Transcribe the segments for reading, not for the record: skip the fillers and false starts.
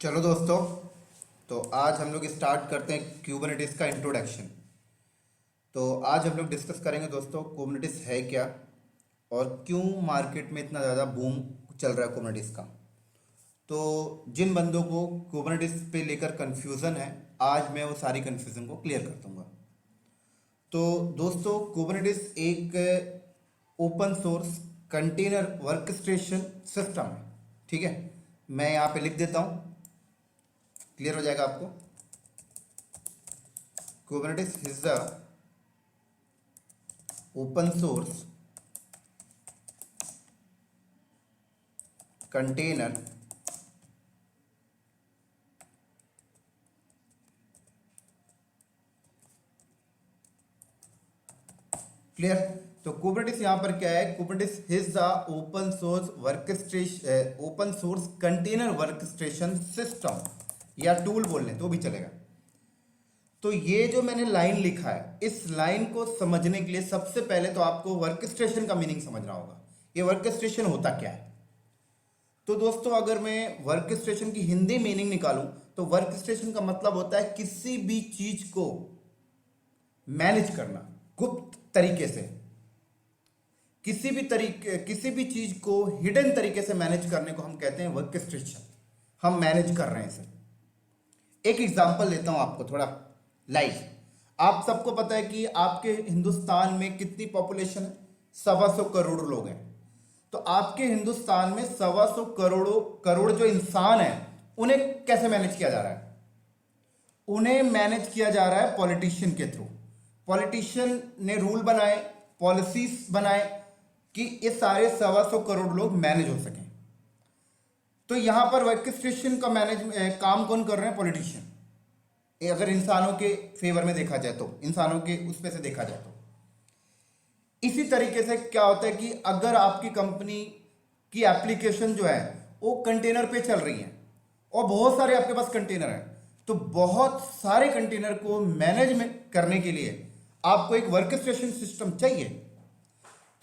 चलो दोस्तों, तो आज हम लोग स्टार्ट करते हैं क्यूबरनेटिस का इंट्रोडक्शन। तो आज हम लोग डिस्कस करेंगे दोस्तों कुबरनेटिस है क्या और क्यों मार्केट में इतना ज़्यादा बूम चल रहा है कुबरनेटिस का। तो जिन बंदों को कुबरनेटिस पे लेकर कन्फ्यूज़न है, आज मैं वो सारी कन्फ्यूज़न को क्लियर कर दूंगा। तो दोस्तों, कुबरनेटिस एक open source container workstation system है। ठीक है, मैं यहाँ पे लिख देता हूँ, क्लियर हो जाएगा आपको। Kubernetes is the open source container clear. तो कुबरनेटिस यहाँ पर क्या है, Kubernetes is the open source workstation, open source container workstation system या टूल बोल लें तो भी चलेगा। तो ये जो मैंने लाइन लिखा है, इस लाइन को समझने के लिए सबसे पहले तो आपको वर्कस्टेशन का मीनिंग समझना होगा। ये वर्कस्टेशन होता क्या है। तो दोस्तों, अगर मैं वर्कस्टेशन की हिंदी मीनिंग निकालूं तो वर्कस्टेशन का मतलब होता है किसी भी चीज को मैनेज करना गुप्त तरीके से, किसी भी चीज को हिडन तरीके से मैनेज करने को हम कहते हैं वर्कस्टेशन। हम मैनेज कर रहे हैं इसे। एक एग्जांपल देता हूं आपको थोड़ा लाइव। आप सबको पता है कि आपके हिंदुस्तान में कितनी पॉपुलेशन है, 125 करोड़ लोग हैं। तो आपके हिंदुस्तान में 125 करोड़ जो इंसान है, उन्हें कैसे मैनेज किया जा रहा है? उन्हें मैनेज किया जा रहा है पॉलिटिशियन के थ्रू। पॉलिटिशियन ने रूल बनाए, पॉलिसीज बनाए कि ये सारे 125 करोड़ लोग मैनेज हो सकें। तो यहां पर वर्कस्टेशन का काम कौन कर रहे हैं? पॉलिटिशियन। अगर इंसानों के फेवर में देखा जाए तो, इंसानों के उस पे से देखा जाए तो इसी तरीके से क्या होता है कि अगर आपकी कंपनी की एप्लीकेशन जो है वो कंटेनर पे चल रही है और बहुत सारे आपके पास कंटेनर हैं, तो बहुत सारे कंटेनर को मैनेज करने के लिए आपको एक वर्कस्टेशन सिस्टम चाहिए।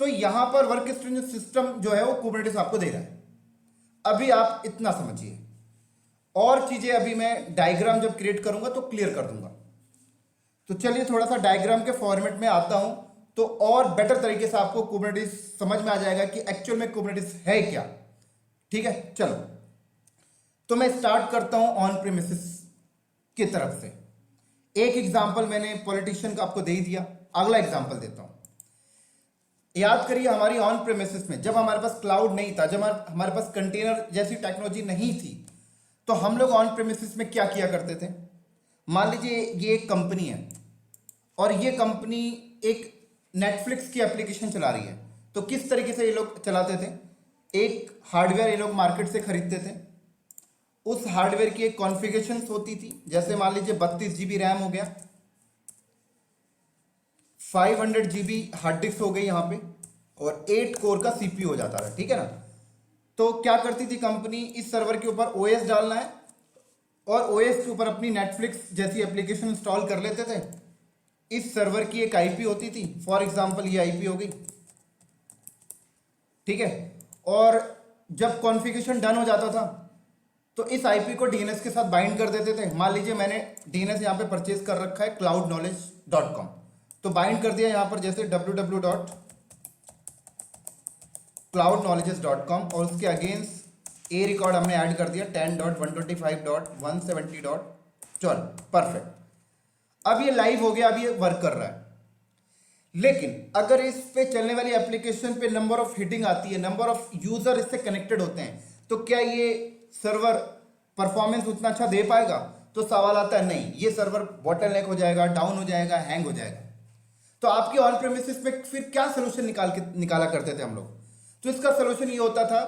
तो यहां पर वर्कस्टेशन सिस्टम जो है वो कुबरनेटिस आपको दे रहा है। अभी आप इतना समझिए, और चीजें अभी मैं डायग्राम जब क्रिएट करूंगा तो क्लियर कर दूंगा। तो चलिए थोड़ा सा डायग्राम के फॉर्मेट में आता हूं, तो और बेटर तरीके से आपको कुबरनेटिस समझ में आ जाएगा कि एक्चुअल में कुबरनेटिस है क्या। ठीक है, चलो तो मैं स्टार्ट करता हूं ऑन प्रीमिसेस की तरफ से। एक एग्जांपल मैंने पॉलिटिशियन का आपको दे ही दिया, अगला एग्जांपल देता हूं। याद करिए, हमारी ऑन प्रीमिसेस में जब हमारे पास क्लाउड नहीं था, जब हमारे पास कंटेनर जैसी टेक्नोलॉजी नहीं थी, तो हम लोग ऑन प्रीमिसेस में क्या किया करते थे। मान लीजिए ये एक कंपनी है और ये कंपनी एक नेटफ्लिक्स की एप्लीकेशन चला रही है। तो किस तरीके से ये लोग चलाते थे? एक हार्डवेयर ये लोग मार्केट से खरीदते थे। उस हार्डवेयर की एक कॉन्फ़िगरेशन होती थी, जैसे मान लीजिए 32 GB रैम हो गया, 500 GB हार्ड डिस्क हो गई यहाँ पे, और 8 कोर का CPU हो जाता है। ठीक है ना। तो क्या करती थी कंपनी, इस सर्वर के ऊपर OS डालना है और OS के ऊपर अपनी नेटफ्लिक्स जैसी एप्लीकेशन इंस्टॉल कर लेते थे। इस सर्वर की एक IP होती थी, फॉर एग्जांपल ये IP हो गई। ठीक है, और जब कॉन्फ़िगरेशन डन हो जाता था तो इस IP को DNS के साथ बाइंड कर देते थे। मान लीजिए मैंने DNS यहाँ पे परचेज कर रखा है cloudknowledge.com, तो बाइंड कर दिया यहाँ पर जैसे www.cloudknowledges.com, और उसके अगेंस्ट ए रिकॉर्ड हमने ऐड कर दिया 10.125.170.12। परफेक्ट। अब ये लाइव हो गया, अब ये वर्क कर रहा है। लेकिन अगर इस पे चलने वाली एप्लीकेशन पे नंबर ऑफ हिटिंग आती है, नंबर ऑफ यूजर इससे कनेक्टेड होते हैं, तो क्या ये सर्वर परफॉर्मेंस उतना अच्छा दे पाएगा? तो सवाल आता है नहीं, ये सर्वर बॉटलनेक हो जाएगा, डाउन हो जाएगा, हैंग हो जाएगा। तो आपके ऑन प्रेमिसेस में फिर क्या सोल्यूशन निकाला करते थे हम लोग? तो इसका सोल्यूशन ये होता था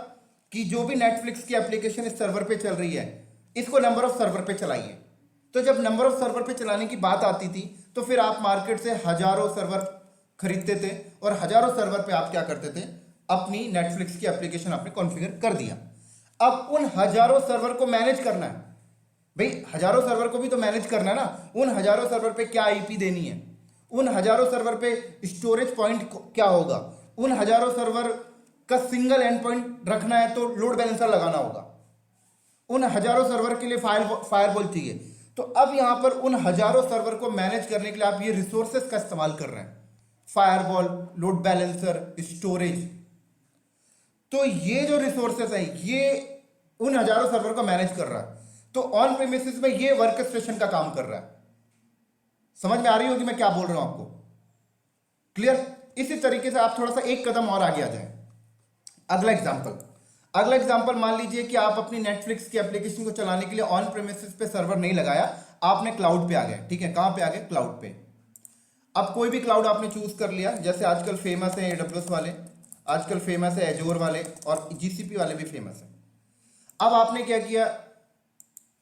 कि जो भी नेटफ्लिक्स की एप्लीकेशन इस सर्वर पे चल रही है, इसको नंबर ऑफ सर्वर पे चलाइए। तो जब नंबर ऑफ सर्वर पे चलाने की बात आती थी, तो फिर आप मार्केट से हजारों सर्वर खरीदते थे और हजारों सर्वर पे आप क्या करते थे, अपनी नेटफ्लिक्स की एप्लीकेशन आपने कॉन्फ़िगर कर दिया। अब उन हजारों सर्वर को मैनेज करना है भाई, हजारों सर्वर को भी तो मैनेज करना है ना। उन हजारों सर्वर पे क्या IP देनी है, उन हजारों सर्वर पे स्टोरेज पॉइंट क्या होगा, उन हजारों सर्वर का सिंगल एंड पॉइंट रखना है तो लोड बैलेंसर लगाना होगा। उन हजारों सर्वर के लिए फायरवॉल चाहिए। तो अब यहां पर उन हजारों सर्वर को मैनेज करने के लिए आप ये रिसोर्सेस का इस्तेमाल कर रहे हैं, फायरवॉल, लोड बैलेंसर, स्टोरेज। तो ये जो रिसोर्सेस है ये उन हजारों सर्वर को मैनेज कर रहा है। तो ऑन प्रीमिसेस में ये वर्क स्टेशन का काम कर रहा है। समझ में आ रही होगी मैं क्या बोल रहा हूं आपको? क्लियर? इसी तरीके से आप थोड़ा सा एक कदम और आगे आ जाए। अगला एग्जांपल मान लीजिए कि आप अपनी नेटफ्लिक्स की एप्लीकेशन को चलाने के लिए ऑन प्रीमिसेस पे सर्वर नहीं लगाया, आपने क्लाउड पे आ गए। ठीक है, कहां पे आ गए? क्लाउड पे। अब कोई भी क्लाउड आपने चूज कर लिया, जैसे आजकल फेमस है AWS वाले, आजकल फेमस है एजोर वाले, और GCP वाले भी फेमस है। अब आपने क्या किया,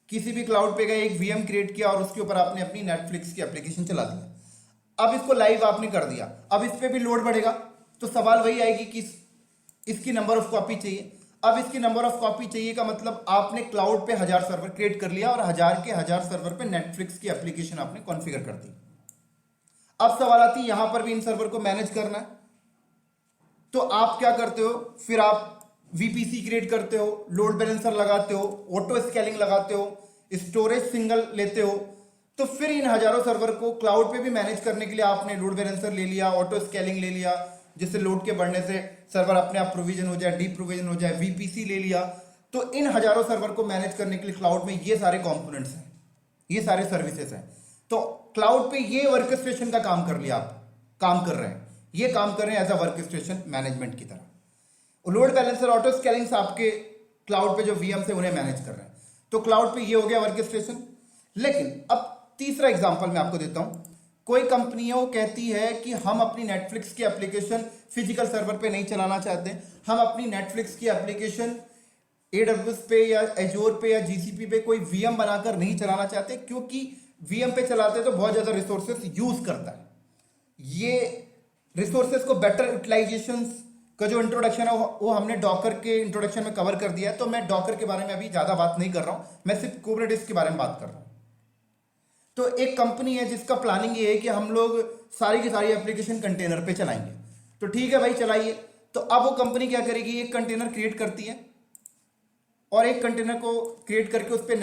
किसी भी क्लाउड पे गए, एक VM क्रिएट किया और उसके ऊपर आपने अपनी नेटफ्लिक्स की एप्लीकेशन चला दिया। अब इसको लाइव आपने कर दिया, अब इस पर भी लोड बढ़ेगा, तो सवाल वही आएगी कि इसकी नंबर ऑफ कॉपी चाहिए। अब इसकी नंबर ऑफ कॉपी चाहिए का मतलब आपने क्लाउड पे 1000 सर्वर क्रिएट कर लिया और 1000 के 1000 सर्वर पे नेटफ्लिक्स की एप्लीकेशन आपने कॉन्फ़िगर कर दी। अब सवाल आती है यहां पर भी इन सर्वर को मैनेज करना है, तो आप क्या करते हो? फिर आप VPC क्रिएट करते हो, लोड बैलेंसर लगाते हो, ऑटो स्केलिंग लगाते हो, स्टोरेज सिंगल लेते हो। तो फिर इन हजारों सर्वर को क्लाउड पे भी मैनेज करने के लिए आपने लोड बैलेंसर ले लिया, ऑटो स्केलिंग ले लिया, जिससे लोड के बढ़ने से सर्वर अपने आप प्रोविजन हो जाए, डी प्रोविजन हो जाए, VPC ले लिया। तो इन हजारों सर्वर को मैनेज करने के लिए क्लाउड में ये सारे कंपोनेंट्स हैं, ये सारे सर्विसेज हैं। तो क्लाउड पे ये वर्क स्टेशन का काम कर लिया, आप काम कर रहे हैं, ये काम कर रहे हैं as a work station management की तरह। लोड बैलेंसर, ऑटो स्केलिंग्स आपके क्लाउड पे जो VM से उन्हें मैनेज कर रहे हैं। तो क्लाउड पे ये हो गया वर्क स्टेशन। लेकिन अब तीसरा एग्जांपल मैं आपको देता हूं। कोई कंपनियां कहती है कि हम अपनी नेटफ्लिक्स की एप्लीकेशन फिजिकल सर्वर पे नहीं चलाना चाहते, हम अपनी नेटफ्लिक्स की एप्लीकेशन AWS पे या एजोर पे या GCP पे कोई VM बनाकर नहीं चलाना चाहते, क्योंकि VM पे चलाते तो बहुत ज्यादा रिसोर्सेस यूज करता है। ये रिसोर्सेस को बेटर यूटिलाइजेशन का जो इंट्रोडक्शन है वो हमने डॉकर के इंट्रोडक्शन में कवर कर दिया है। तो मैं डॉकर के बारे में अभी ज्यादा बात नहीं कर रहा हूं, मैं सिर्फ कुबरनेटिस के बारे में बात कर रहा हूं। तो एक कंपनी है जिसका प्लानिंग ये है कि हम लोग सारी की सारी एप्लीकेशन कंटेनर पे चलाएंगे। तो ठीक है भाई, चलाइए। तो अब वो कंपनी क्या करेगी, एक कंटेनर क्रिएट करती है और एक कंटेनर को क्रिएट करके उस पर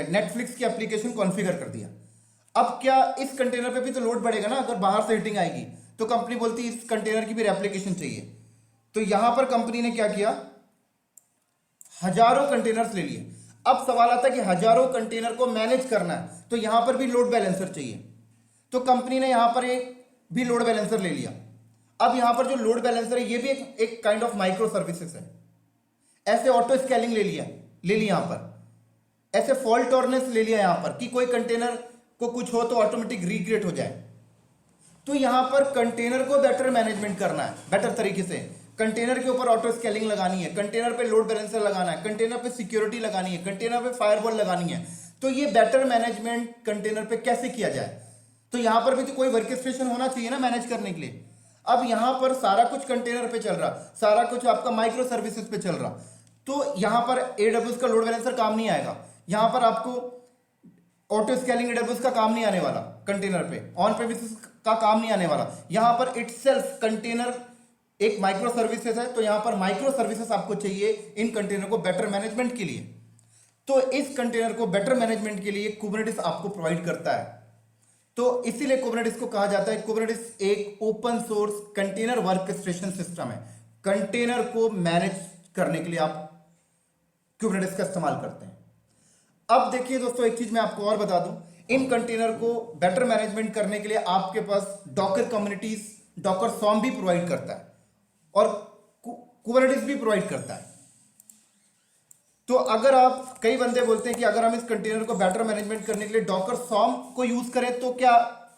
नेटफ्लिक्स की एप्लीकेशन कॉन्फ़िगर कर दिया। अब क्या इस कंटेनर पे भी तो लोड बढ़ेगा ना, अगर बाहर से हिटिंग आएगी तो कंपनी बोलती है इस कंटेनर की भी एप्लीकेशन चाहिए। तो यहां पर कंपनी ने क्या किया, हजारों कंटेनर्स ले लिए। अब सवाल आता है कि हजारों कंटेनर को मैनेज करना है, तो यहां पर भी लोड बैलेंसर चाहिए। तो कंपनी ने यहां पर एक भी लोड बैलेंसर ले लिया। अब यहां पर जो लोड बैलेंसर है ये भी एक काइंड ऑफ माइक्रो सर्विसेज है। ऐसे ऑटो स्केलिंग ले लिया यहां पर, ऐसे फॉल्ट टॉलरेंस ले लिया यहां पर कि कोई कंटेनर को कुछ हो तो ऑटोमेटिक रिक्रिएट हो जाए। तो यहां पर कंटेनर को बेटर मैनेजमेंट करना है, बेटर तरीके से कंटेनर के ऊपर ऑटो स्केलिंग लगानी है, कंटेनर पे लोड बैलेंसर लगाना है, कंटेनर पे सिक्योरिटी लगानी है, कंटेनर पे फायरवॉल लगानी है। तो ये बेटर मैनेजमेंट कंटेनर पे कैसे किया जाए? तो यहां पर भी तो कोई वर्क स्टेशन होना चाहिए ना मैनेज करने के लिए। अब यहां पर सारा कुछ कंटेनर पे चल रहा, सारा कुछ आपका माइक्रो सर्विसेज पे चल रहा, तो यहां पर AWS का लोड बैलेंसर काम नहीं आएगा। यहां पर आपको ऑटो स्केलिंग AWS का काम नहीं आने वाला, कंटेनर पे ऑन प्रेमिसेस का काम नहीं आने वाला। यहां पर इटसेल्फ कंटेनर एक माइक्रो सर्विसेज है, तो यहां पर माइक्रो सर्विसेज आपको चाहिए इन कंटेनर को बेटर मैनेजमेंट के लिए। तो इस कंटेनर को बेटर मैनेजमेंट के लिए कुबरनेटिस आपको प्रोवाइड करता है। तो इसीलिए कुबरनेटिस को कहा जाता है, कुबरनेटिस एक open source container workstation system है। कंटेनर को मैनेज करने के लिए आप कुबरनेटिस का इस्तेमाल करते हैं। अब देखिए दोस्तों, एक चीज मैं आपको और बता दूं, इन कंटेनर को बेटर मैनेजमेंट करने के लिए आपके पास डॉकर कम्युनिटीज, डॉकर सॉर्म भी प्रोवाइड करता है और कुबरनेटिस भी प्रोवाइड करता है। तो अगर आप, कई बंदे बोलते हैं कि अगर हम इस कंटेनर को बेटर मैनेजमेंट करने के लिए डॉकर सॉर्म को यूज करें तो क्या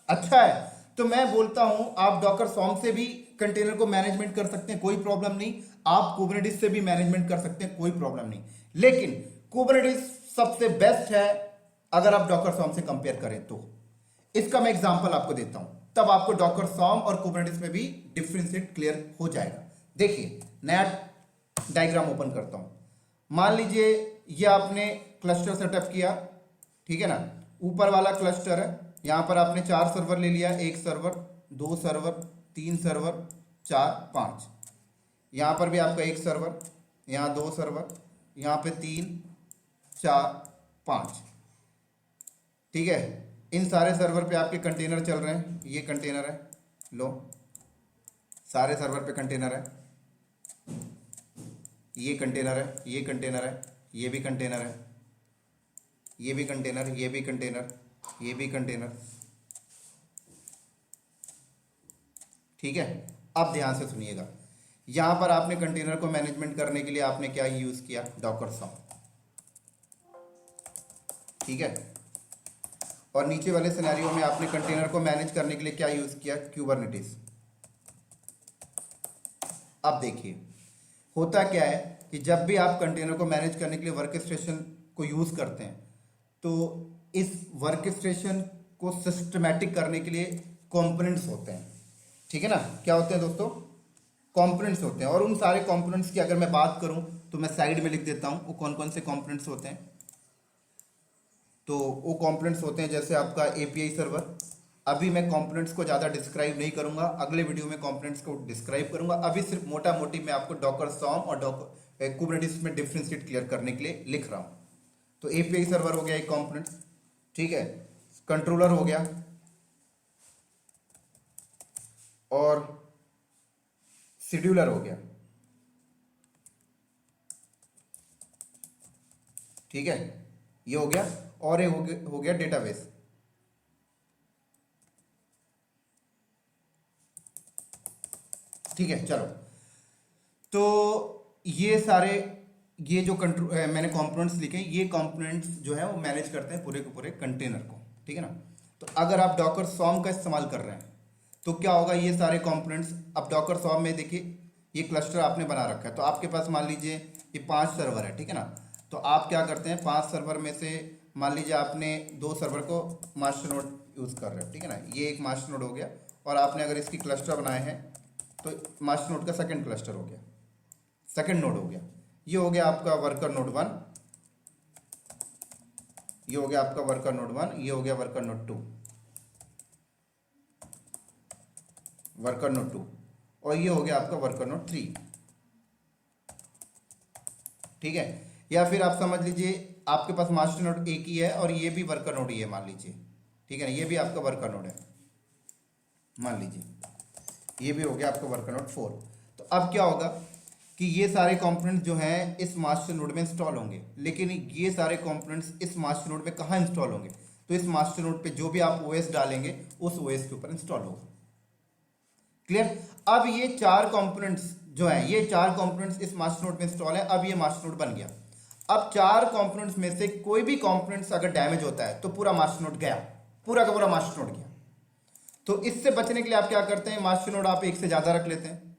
अच्छा है? तो मैं बोलता हूं आप डॉकर सॉर्म से भी कंटेनर को मैनेजमेंट कर सकते हैं, कोई प्रॉब्लम नहीं। आप कुबरनेटिस से भी मैनेजमेंट कर सकते हैं, कोई प्रॉब्लम नहीं। लेकिन कुबरनेटिस सबसे बेस्ट है अगर आप डॉकर सॉर्म से कंपेयर करें तो। इसका मैं एग्जांपल आपको देता हूं, तब आपको डॉकर सॉर्म और कुबरनेटिस में भी डिफरेंशिएट क्लियर हो जाएगा। देखिए, नया डायग्राम ओपन करता हूं। मान लीजिए ये आपने क्लस्टर सेटअप किया, ठीक है ना, ऊपर वाला क्लस्टर है, यहां पर आपने 4 सर्वर ले लिया, 1 सर्वर, 2 सर्वर, 3 सर्वर, 4, 5। यहां पर भी आपका 1 सर्वर, यहां 2 सर्वर, यहाँ पे 3 4 5, ठीक है। इन सारे सर्वर पे आपके कंटेनर चल रहे हैं, ये कंटेनर है, लो सारे सर्वर पे कंटेनर है, ये कंटेनर है, ये कंटेनर है, ये भी कंटेनर है, ये भी कंटेनर, ये भी कंटेनर, ये भी कंटेनर, ठीक है। अब ध्यान से सुनिएगा, यहां पर आपने कंटेनर को मैनेजमेंट करने के लिए आपने क्या यूज किया, डॉकर सॉम, ठीक है। और नीचे वाले सिनेरियो में आपने कंटेनर को मैनेज करने के लिए क्या यूज किया, क्यूबरनेटिस। अब देखिए होता क्या है कि जब भी आप कंटेनर को मैनेज करने के लिए वर्क स्टेशन को यूज करते हैं तो इस वर्क स्टेशन को सिस्टमैटिक करने के लिए कंपोनेंट्स होते हैं, ठीक है ना। क्या होते हैं दोस्तों, कंपोनेंट्स होते हैं। और उन सारे कंपोनेंट्स की अगर मैं बात करूं तो मैं साइड में लिख देता हूं वो कौन कौन से कंपोनेंट्स होते हैं। तो वो कंपोनेंट्स होते हैं जैसे आपका एपीआई सर्वर। अभी मैं कंपोनेंट्स को ज़्यादा डिस्क्राइब नहीं करूंगा, अगले वीडियो में कंपोनेंट्स को डिस्क्राइब करूंगा। अभी सिर्फ मोटा मोटी मैं आपको डॉकर सॉम और डॉकर कुबरनेटिस में डिफरेंशिएट क्लियर करने के लिए लिख रहा हूं। तो एपीआई सर्वर हो गया एक कंपोनेंट, ठीक है, कंट्रोलर हो गया और शेड्यूलर हो गया, ठीक है, ये हो गया। और ये हो गया डेटाबेस, ठीक है। चलो तो ये सारे ये जो मैंने कंपोनेंट्स लिखे, ये कंपोनेंट्स जो है वो मैनेज करते हैं पूरे के पूरे कंटेनर को, ठीक है ना। तो अगर आप डॉकर सॉम का इस्तेमाल कर रहे हैं तो क्या होगा, ये सारे कंपोनेंट्स, अब डॉकर सॉम में देखिए ये क्लस्टर आपने बना रखा है। तो आपके पास मान लीजिए ये 5 सर्वर है, ठीक है ना। तो आप क्या करते हैं, 5 सर्वर में से मान लीजिए आपने 2 सर्वर को मास्टर नोड यूज़ कर रहे हो, ठीक है ना। ये एक मास्टर नोड हो गया और आपने अगर इसकी क्लस्टर बनाए हैं तो मास्टर नोड का सेकंड क्लस्टर हो गया, सेकंड नोड हो गया। ये हो गया आपका वर्कर नोड 1, ये हो गया आपका वर्कर नोड 1, ये हो गया वर्कर नोड 2, वर्कर नोड 2, और ये हो गया आपका वर्कर नोड 3, ठीक है। या फिर आप समझ लीजिए आपके पास मास्टर नोड एक ही है और ये भी वर्कर नोड ही है मान लीजिए, ठीक है ना, ये भी आपका वर्कर नोड है मान लीजिए, ये भी हो गया आपका वर्कर नोड 4। तो अब क्या होगा कि ये सारे कंपोनेंट्स जो हैं इस मास्टर नोड में इंस्टॉल होंगे, लेकिन ये सारे कंपोनेंट्स इस मास्टर नोड में कहाँ इंस्टॉल होंगे, तो इस मास्टर नोड पे जो भी आप ओएस डालेंगे उस ओएस के ऊपर इंस्टॉल होगा। क्लियर। अब ये 4 कंपोनेंट्स जो हैं, ये 4 कंपोनेंट्स इस मास्टर नोड में इंस्टॉल है। अब ये मास्टर नोड बन गया। अब 4 कंपोनेंट्स में से कोई भी कंपोनेंट्स अगर डैमेज होता है तो पूरा मास्टर नोड गया, पूरा का पूरा मास्टर नोड गया। तो इससे बचने के लिए आप क्या करते हैं, मास्टर नोड आप एक से ज्यादा रख लेते हैं,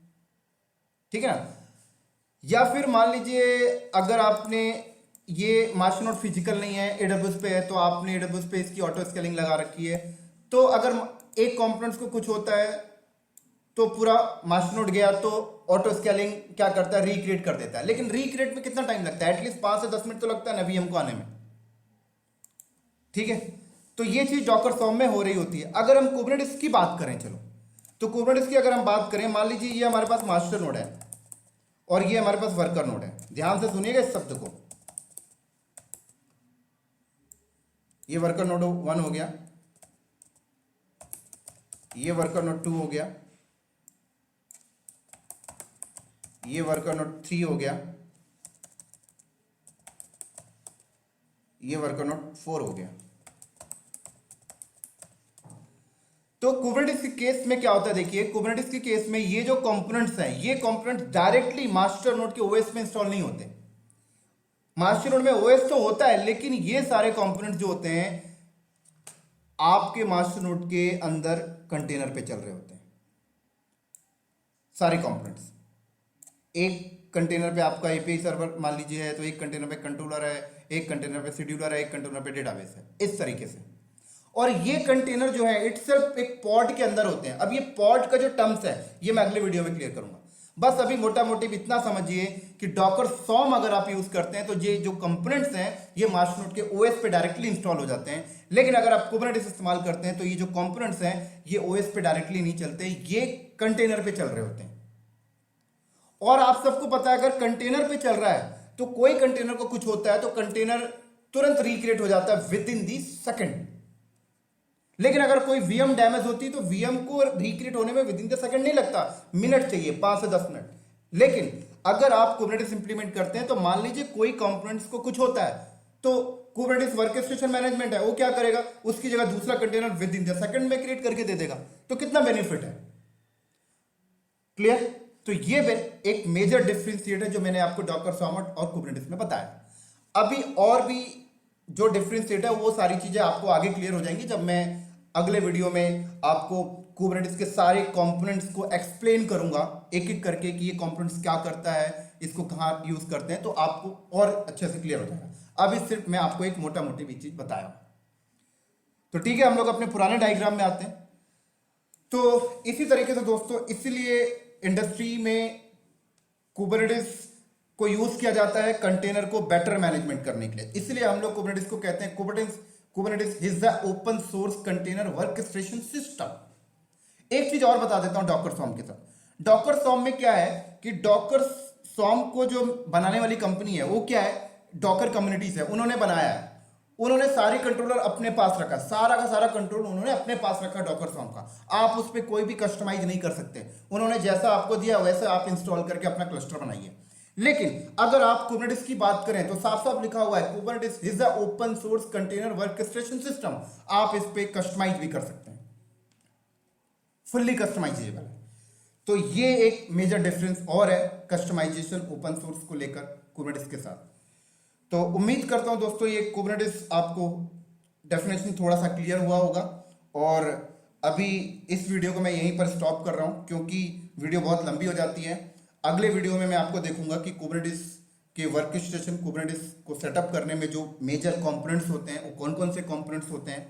ठीक है ना। या फिर मान लीजिए अगर आपने ये मास्टर नोड फिजिकल नहीं है, एडब्ल्यूएस पे है, तो आपने एडब्ल्यूएस पे इसकी ऑटो स्केलिंग लगा रखी है। तो अगर एक कंपोनेंट्स को कुछ होता है तो पूरा मास्टर नोड गया तो ऑटो स्केलिंग क्या करता है, रिक्रिएट कर देता है। लेकिन रिक्रिएट में कितना टाइम लगता है, एटलीस्ट 5 से 10 मिनट तो लगता है ना वीएम को आने में, ठीक है। तो ये चीज डॉकर सॉम में हो रही होती है। अगर हम कुबरनेटिस की बात करें, चलो तो कुबरनेटिस की अगर हम बात करें, मान लीजिए ये हमारे पास मास्टर नोड है और ये हमारे पास वर्कर नोड है। ध्यान से सुनिएगा इस शब्द को, ये वर्कर नोड 1 हो गया, ये वर्कर नोड 2 हो गया, ये वर्कर नोड 3 हो गया, ये वर्कर नोड 4 हो गया। तो कुबरनेटिस के केस में क्या होता है, देखिए कुबरनेटिस के केस में ये जो कंपोनेंट्स हैं, ये कंपोनेंट्स डायरेक्टली मास्टर नोड के ओएस में इंस्टॉल नहीं होते। मास्टर नोड में ओएस तो होता है, लेकिन ये सारे कंपोनेंट्स जो होते हैं आपके मास्टर नोड के अंदर कंटेनर पे चल रहे होते हैं। सारे कंपोनेंट्स एक कंटेनर पे आपका एपीआई सर्वर मान लीजिए है, तो एक कंटेनर पे कंट्रोलर है, एक कंटेनर पे शेड्यूलर है, एक कंटेनर पे डेटाबेस है, इस तरीके से। और ये कंटेनर जो है इटसेल्फ एक पॉड के अंदर होते हैं। अब ये पॉड का जो टर्म्स है ये मैं अगले वीडियो में क्लियर करूंगा। बस अभी मोटा मोटी इतना समझिए कि डॉकर सॉम अगर आप यूज करते हैं तो ये जो कंपोनेंट्स हैं ये मास्टर नोड के ओएस पे डायरेक्टली इंस्टॉल हो जाते हैं। लेकिन अगर आप कुबरनेटिस इस्तेमाल करते हैं तो ये जो कंपोनेंट्स हैं ये ओएस पे डायरेक्टली नहीं चलते, ये कंटेनर पे चल रहे होते हैं। और आप सबको पता है अगर कंटेनर पे चल रहा है तो कोई कंटेनर को कुछ होता है तो कंटेनर तुरंत रिक्रिएट हो जाता है विद इन दी सेकेंड। लेकिन अगर कोई वीएम डैमेज होती है तो वीएम को रिक्रिएट होने में विद इन द सेकेंड नहीं लगता, मिनट चाहिए, 5 से 10 मिनट। लेकिन अगर आप कुबरनेटिस इंप्लीमेंट करते हैं तो मान लीजिए कोई कंपोनेंट्स को कुछ होता है तो कुबरनेटिस वर्कस्टेशन मैनेजमेंट है, वो क्या करेगा, उसकी जगह दूसरा container with in the second में क्रिएट करके दे देगा। तो कितना बेनिफिट है, क्लियर। तो ये एक मेजर डिफरेंशिएट है जो मैंने आपको डॉकर सॉमट और कुबरनेटिस में बताया। अभी और भी जो डिफरेंशिएट है वो सारी चीजें आपको आगे क्लियर हो जाएंगी जब मैं अगले वीडियो में आपको कुबरनेटिस के सारे कंपोनेंट्स को एक्सप्लेन करूंगा एक एक करके कि ये कंपोनेंट्स क्या करता है, इसको कहाँ यूज करते हैं, तो आपको और अच्छे से क्लियर हो जाएगा। अभी सिर्फ मैं आपको एक मोटा मोटी भी चीज बताया। तो ठीक है, हम लोग अपने पुराने डायग्राम में आते हैं। तो इसी तरीके से दोस्तों, इसीलिए इंडस्ट्री में कुबरनेटिस को यूज किया जाता है कंटेनर को बेटर मैनेजमेंट करने के लिए। इसलिए हम लोग कुबरनेटिस को कहते हैं Kubernetes is the open source container workstation system. एक चीज और बता देता हूं डॉकर सॉम के साथ। डॉकर सॉम में क्या है कि डॉकर सॉम को जो बनाने वाली कंपनी है वो क्या है, डॉकर कम्युनिटीज है, उन्होंने बनाया है। उन्होंने सारे कंट्रोलर अपने पास रखा, सारा का सारा कंट्रोल उन्होंने अपने पास रखा डॉकर सॉम का। आप उस पर कोई भी कस्टमाइज नहीं कर सकते, उन्होंने जैसा आपको दिया वैसा आप इंस्टॉल करके अपना क्लस्टर बनाइए। लेकिन अगर आप कुबरनेटिस की बात करें तो साफ साफ लिखा हुआ है Kubernetes is the open source container workstation system. आप इस पे कस्टमाइज भी कर सकते हैं, फुल्ली कस्टमाइजेबल। तो ये एक मेजर डिफरेंस और है कस्टमाइजेशन ओपन सोर्स को लेकर कुबरनेटिस के साथ। तो उम्मीद करता हूं दोस्तों ये कुबरनेटिस आपको डेफिनेशन थोड़ा सा क्लियर हुआ होगा। और अभी इस वीडियो को मैं यहीं पर स्टॉप कर रहा हूं क्योंकि वीडियो बहुत लंबी हो जाती है। अगले वीडियो में मैं आपको देखूंगा कि कुबरनेटिस के वर्कस्टेशन कुबरनेटिस को सेटअप करने में जो मेजर कंपोनेंट्स होते हैं वो कौन कौन से कंपोनेंट्स होते हैं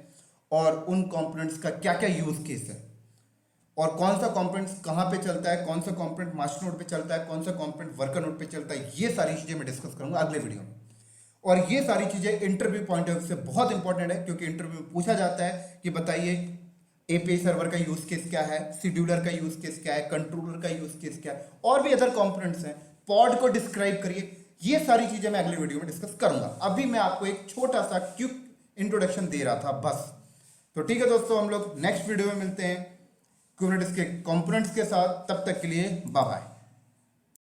और उन कंपोनेंट्स का क्या क्या यूज केस है और कौन सा कंपोनेंट्स कहाँ पे चलता है, कौन सा कंपोनेंट मास्टर नोड पे चलता है, कौन सा कंपोनेंट वर्कर नोड पे चलता है। ये सारी चीजें मैं डिस्कस करूंगा अगले वीडियो में। और ये सारी चीजें इंटरव्यू पॉइंट ऑफ व्यू से बहुत इंपॉर्टेंट है क्योंकि इंटरव्यू में पूछा जाता है कि बताइए एपीआई सर्वर का यूज केस क्या है, शेड्यूलर का यूज केस क्या है, कंट्रोलर का यूज केस क्या है, और भी अदर कंपोनेंट्स हैं, पॉड को डिस्क्राइब करिए। ये सारी चीजें मैं अगले वीडियो में डिस्कस करूंगा। अभी मैं आपको एक छोटा सा क्विक इंट्रोडक्शन दे रहा था बस। तो ठीक है दोस्तों, हम लोग नेक्स्ट वीडियो में मिलते हैं कुबरनेटिस के कंपोनेंट्स के साथ। तब तक के लिए बाय बाय।